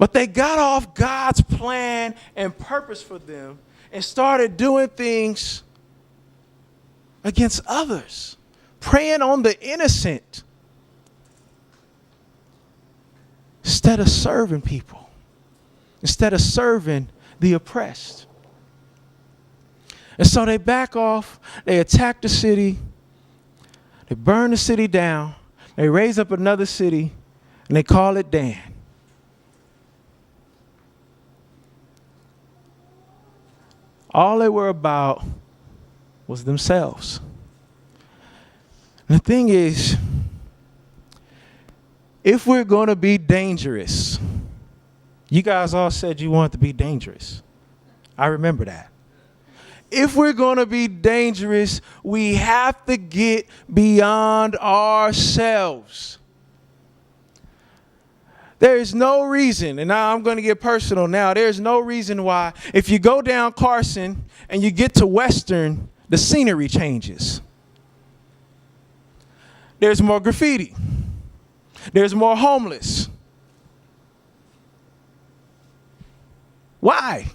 But they got off God's plan and purpose for them and started doing things against others, preying on the innocent instead of serving people, instead of serving the oppressed. And so they back off, they attack the city, they burn the city down, they raise up another city, and they call it Dan. All they were about was themselves. And the thing is, if we're going to be dangerous, you guys all said you wanted to be dangerous. I remember that. If we're going to be dangerous, we have to get beyond ourselves. There is no reason, and now I'm going to get personal now, there's no reason why if you go down Carson and you get to Western, the scenery changes. There's more graffiti. There's more homeless. Why?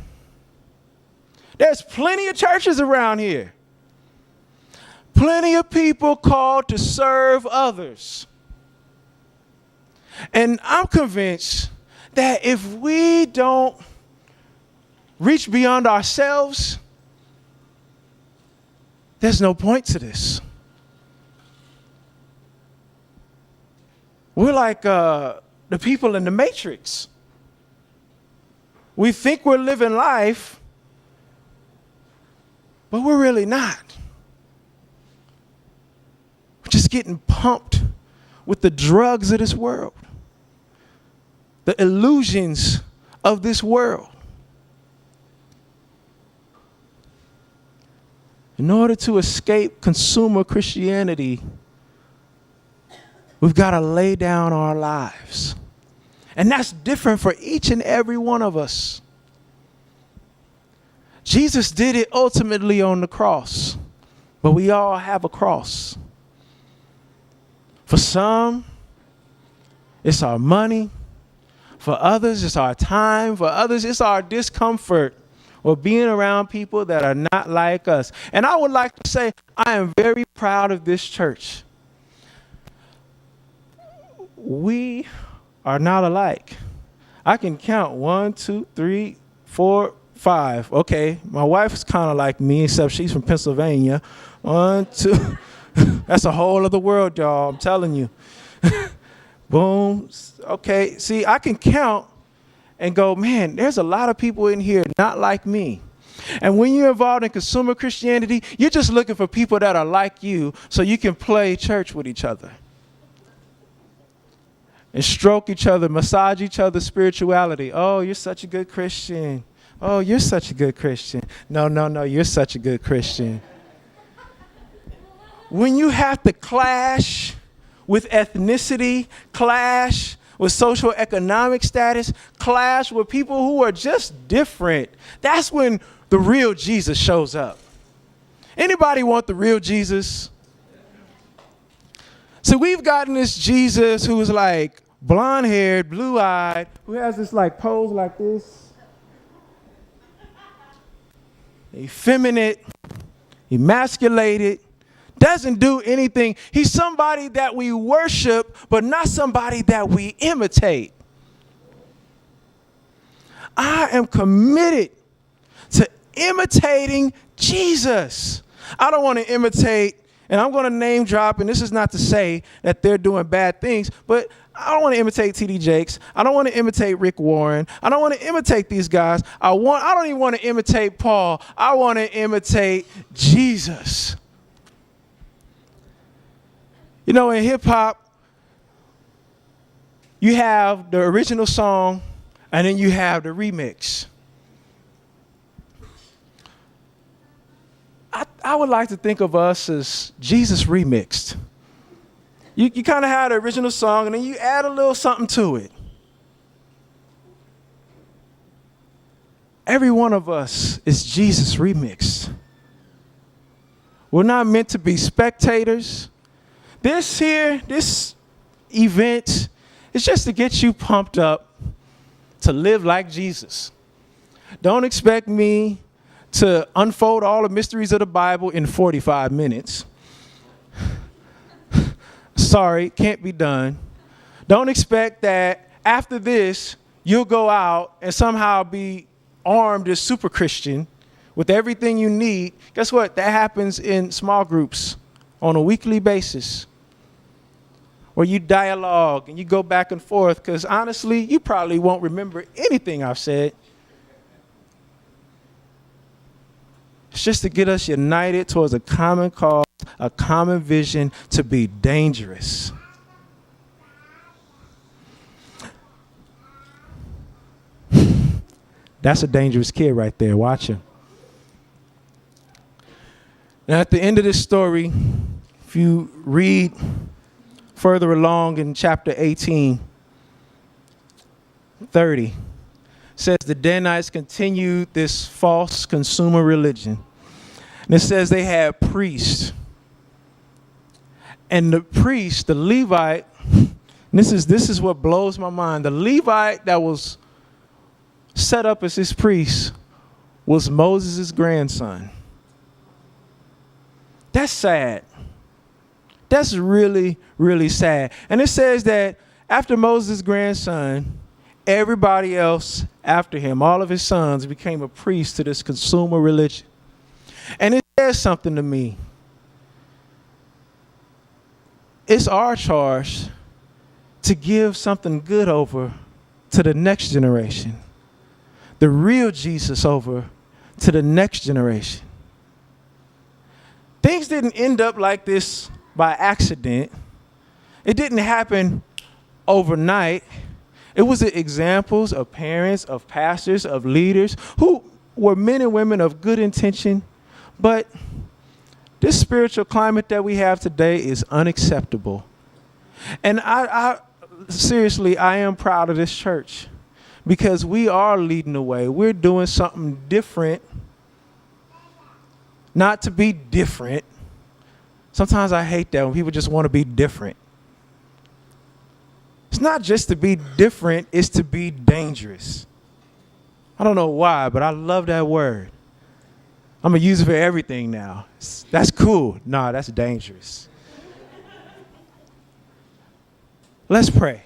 There's plenty of churches around here. Plenty of people called to serve others. And I'm convinced that if we don't reach beyond ourselves, there's no point to this. We're like the people in the Matrix. We think we're living life, but we're really not. We're just getting pumped with the drugs of this world, the illusions of this world. In order to escape consumer Christianity, we've got to lay down our lives. And that's different for each and every one of us. Jesus did it ultimately on the cross, but we all have a cross. For some, it's our money. For others, it's our time. For others, it's our discomfort or being around people that are not like us. And I would like to say, I am very proud of this church. We are not alike. I can count 1, 2, 3, 4, 5. Okay, my wife's kind of like me, except she's from Pennsylvania. 1, 2. That's a whole other world, y'all. I'm telling you. Boom. Okay, see, I can count and go, man, there's a lot of people in here not like me. And when you're involved in consumer Christianity, you're just looking for people that are like you so you can play church with each other and stroke each other, massage each other's spirituality. Oh, you're such a good Christian. Oh, you're such a good Christian. No, you're such a good Christian. When you have to clash with ethnicity, clash with social economic status, clash with people who are just different, that's when the real Jesus shows up. Anybody want the real Jesus? So we've gotten this Jesus who is like blonde-haired, blue-eyed, who has this like pose like this. Effeminate, emasculated, doesn't do anything. He's somebody that we worship, but not somebody that we imitate. I am committed to imitating Jesus. I don't want to imitate, and I'm going to name drop, and this is not to say that they're doing bad things, but I don't want to imitate T.D. Jakes. I don't want to imitate Rick Warren. I don't want to imitate these guys. I don't even want to imitate Paul. I want to imitate Jesus. You know, in hip hop, you have the original song and then you have the remix. I would like to think of us as Jesus remixed. You kind of have the original song and then you add a little something to it. Every one of us is Jesus remixed. We're not meant to be spectators. This event is just to get you pumped up, to to live like Jesus. Don't expect me to unfold all the mysteries of the Bible in 45 minutes. Sorry, can't be done. Don't expect that after this, you'll go out and somehow be armed as super Christian with everything you need. Guess what? That happens in small groups on a weekly basis, where you dialogue and you go back and forth, because honestly, you probably won't remember anything I've said. It's just to get us united towards a common cause, a common vision to be dangerous. That's a dangerous kid right there. Watch him. Now, at the end of this story, if you read further along in chapter 18, 30, says the Danites continued this false consumer religion. And it says they had priests. And the priest, the Levite, this is what blows my mind. The Levite that was set up as his priest was Moses' grandson. That's sad. That's really, really sad. And it says that after Moses' grandson, everybody else after him, all of his sons, became a priest to this consumer religion. And it says something to me. It's our charge to give something good over to the next generation. The real Jesus over to the next generation. Things didn't end up like this by accident. It didn't happen overnight. It was the examples of parents, of pastors, of leaders who were men and women of good intention. But this spiritual climate that we have today is unacceptable. And I seriously, I am proud of this church, because we are leading the way. We're doing something different. Not to be different. Sometimes I hate that when people just want to be different. It's not just to be different, it's to be dangerous. I don't know why, but I love that word. I'm going to use it for everything now. That's cool. Nah, that's dangerous. Let's pray.